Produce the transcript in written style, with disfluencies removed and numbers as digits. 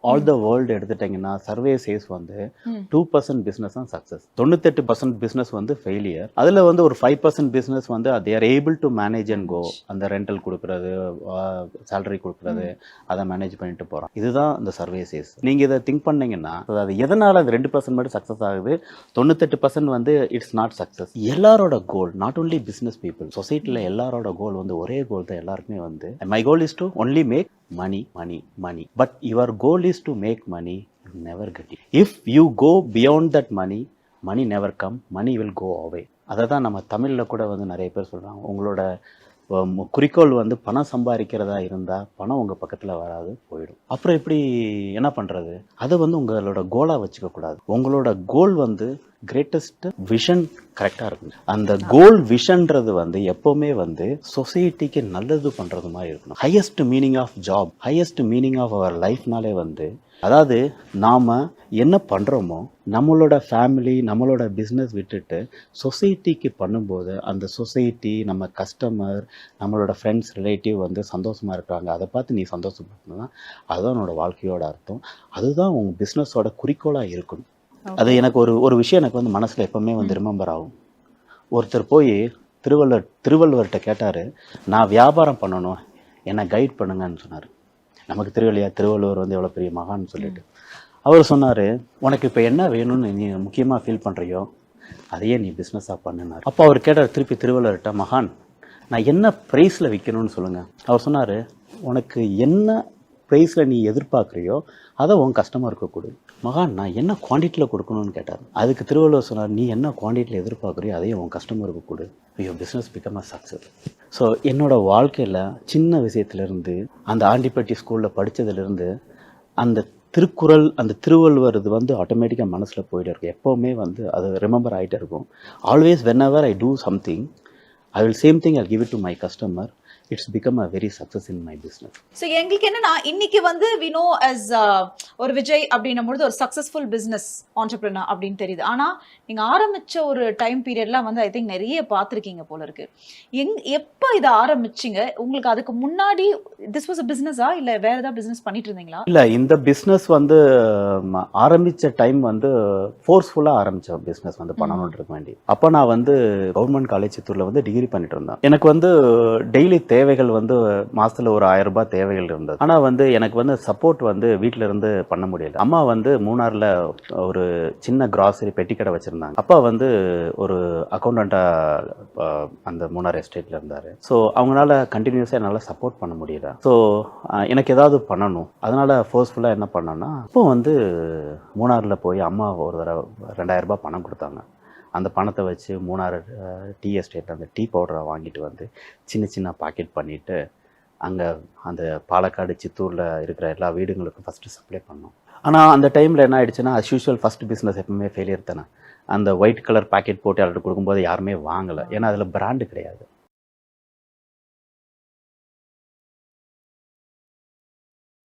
All the world எடுத்துட்டிங்கன்னா survey chase வந்து 2% business தான் சக்ஸஸ். 98% பிஸ்னஸ் வந்து ஃபெயிலியர். அதில் வந்து ஒரு 5% பிஸ்னஸ் வந்து they are able to manage and go. அந்த ரெண்டல் கொடுக்குறது, சேலரி கொடுக்குறது, அதை மேனேஜ் பண்ணிட்டு போகிறோம். இதுதான் இந்த சர்வே சேஸ். நீங்கள் இதை திங்க் பண்ணீங்கன்னா அது எதனால் அது 2% மட்டும் சக்ஸஸ் ஆகுது, 98% வந்து இட்ஸ் நாட் சக்ஸஸ். எல்லாரோட goal, not only business people, சொசைட்டியில் எல்லாரோட கோல் வந்து ஒரே கோல் தான் எல்லாருக்குமே வந்து, my goal is to only make money, money, money. But your goal is to make money, you never get it. If you go beyond that money, money never come, money will go away. அதை தான் நம்ம தமிழில் கூட வந்து நிறைய பேர் சொல்கிறாங்க, உங்களோட குறிக்கோள் வந்து பணம் சம்பாதிக்கிறதா இருந்தால் பணம் உங்கள் பக்கத்தில் வராது, போயிடும். அப்புறம் எப்படி என்ன பண்ணுறது? அதை வந்து உங்களோட கோலாக வச்சுக்கக்கூடாது. உங்களோட கோல் வந்து கிரேட்டஸ்ட் விஷன் கரெக்டாக இருக்கும். அந்த கோல் விஷன்றது வந்து எப்போவுமே வந்து சொசைட்டிக்கு நல்லது பண்ணுறது மாதிரி இருக்கணும். Highest meaning of job, highest meaning of our லைஃப்னாலே வந்து, அதாவது நாம் என்ன பண்ணுறோமோ நம்மளோட ஃபேமிலி, நம்மளோட பிஸ்னஸ் விட்டுட்டு சொசைட்டிக்கு பண்ணும்போது அந்த சொசைட்டி, நம்ம கஸ்டமர், நம்மளோட ஃப்ரெண்ட்ஸ், ரிலேட்டிவ் வந்து சந்தோஷமாக இருக்கிறாங்க, அதை பார்த்து நீ சந்தோஷப்படணும்னா அதுதான் உன்னோட வாழ்க்கையோட அர்த்தம். அதுதான் உங்கள் பிஸ்னஸோட குறிக்கோளாக இருக்கணும். அது எனக்கு ஒரு விஷயம் எனக்கு வந்து மனசில் எப்போவுமே வந்து ரிமெம்பர் ஆகும். ஒருத்தர் போய் திருவள்ளுவர்கிட்ட கேட்டார், நான் வியாபாரம் பண்ணணும், என்னை கைட் பண்ணுங்கன்னு சொன்னார். நமக்கு திருவள்ளுவர் வந்து எவ்வளோ பெரிய மகான்னு சொல்லிட்டு அவர் சொன்னார், உனக்கு இப்போ என்ன வேணும்னு நீ முக்கியமாக ஃபீல் பண்ணுறியோ அதையே நீ பிஸ்னஸாக பண்ணுனார். அப்போ அவர் கேட்டார் திருப்பி திருவள்ளுவர்கிட்ட, மகான் நான் என்ன ப்ரைஸில் விற்கணும்னு சொல்லுங்கள். அவர் சொன்னார், உனக்கு என்ன ப்ரைஸில் நீ எதிர்பார்க்குறியோ அதை உன் கஸ்டமருக்கு கொடு. மகான் நான் என்ன குவான்டிட்டியில் கொடுக்கணும்னு கேட்டார். அதுக்கு திருவள்ளுவர் சொன்னார், நீ என்ன குவான்டிட்டியில் எதிர்பார்க்குறியோ அதையும் உன் கஸ்டமருக்கு கொடு, your business become a success. So என்னோடய வாழ்க்கையில் சின்ன விஷயத்துலேருந்து, அந்த ஆண்டிப்பட்டி ஸ்கூலில் படித்ததுலேருந்து, அந்த திருக்குறள், அந்த திருவள்ளுவர் இது வந்து ஆட்டோமேட்டிக்காக மனசில் போயிட்டு இருக்கும். எப்போவுமே வந்து அது ரிமெம்பர் ஆகிட்டே இருக்கும். Always when ever I do something, I will same thing I'll give it to my customer. It's become a very success in my business. So எங்களுக்கு என்னன்னா இன்னைக்கு வந்து we know as ஒரு விஜய் அப்படின்னும்போது ஒரு சக்சஸ்ஃபுல் பிசினஸ் entrepreneur அப்படின்னு தெரியுது. ஆனா நீங்க ஆரம்பிச்ச ஒரு டைம் பீரியட்லாம் வந்து ஐ திங்க் நிறைய பார்த்துருக்கீங்க போல இருக்கு. எப்போ இதை ஆரம்பிச்சிங்க? உங்களுக்கு அதுக்கு முன்னாடி this was a business-ஆ இல்லை வேற ஏதாவது பிசினஸ் பண்ணிட்டு இருந்தீங்களா? இல்லை, இந்த பிஸ்னஸ் வந்து ஆரம்பித்த டைம் வந்து ஃபோர்ஸ்ஃபுல்லாக ஆரம்பித்த பிஸ்னஸ் வந்து பண்ணணுன்றது வேண்டி. அப்போ நான் வந்து கவர்மெண்ட் காலேஜ் சித்தூரில் வந்து டிகிரி பண்ணிட்டு இருந்தேன். எனக்கு வந்து டெய்லி தேவைகள் வந்து மாதத்தில் ஒரு 1000 ரூபாய் தேவைகள் இருந்தது. ஆனால் வந்து எனக்கு வந்து சப்போர்ட் வந்து வீட்டில் இருந்து பண்ண முடியல. அம்மா வந்து மூணாரில் ஒரு சின்ன கிராசரி பெட்டி கடை வச்சுருந்தாங்க. அப்பா வந்து ஒரு அக்கௌண்டண்ட்டாக அந்த மூணார் எஸ்டேட்டில் இருந்தார். ஸோ அவங்களால கண்டினியூஸாக என்னால் சப்போர்ட் பண்ண முடியல. ஸோ எனக்கு ஏதாவது பண்ணணும், அதனால் ஃபோர்ஸ்ஃபுல்லாக என்ன பண்ணேன்னா, அப்போ வந்து மூணாரில் போய் அம்மா ஒரு தடவை 2000 ரூபாய் பணம் கொடுத்தாங்க. அந்த பணத்தை வச்சு மூணார் டீ எஸ்டேட்டில் அந்த டீ பவுடரை வாங்கிட்டு வந்து சின்ன சின்ன பாக்கெட் பண்ணிவிட்டு அங்கே அந்த பாலக்காடு, சித்தூரில் இருக்கிற எல்லா வீடுங்களுக்கும் ஃபஸ்ட்டு சப்ளை பண்ணோம். ஆனால் அந்த டைமில் என்ன ஆகிடுச்சுன்னா, அஸ் யூஷுவல் ஃபஸ்ட் பிஸ்னஸ் எப்பவுமே ஃபெயிலியர் தானே. அந்த ஒயிட் கலர் பாக்கெட் போட்டு யார்கிட்ட கொடுக்கும்போது யாருமே வாங்கலை, ஏன்னா அதில் பிராண்டு கிடையாது.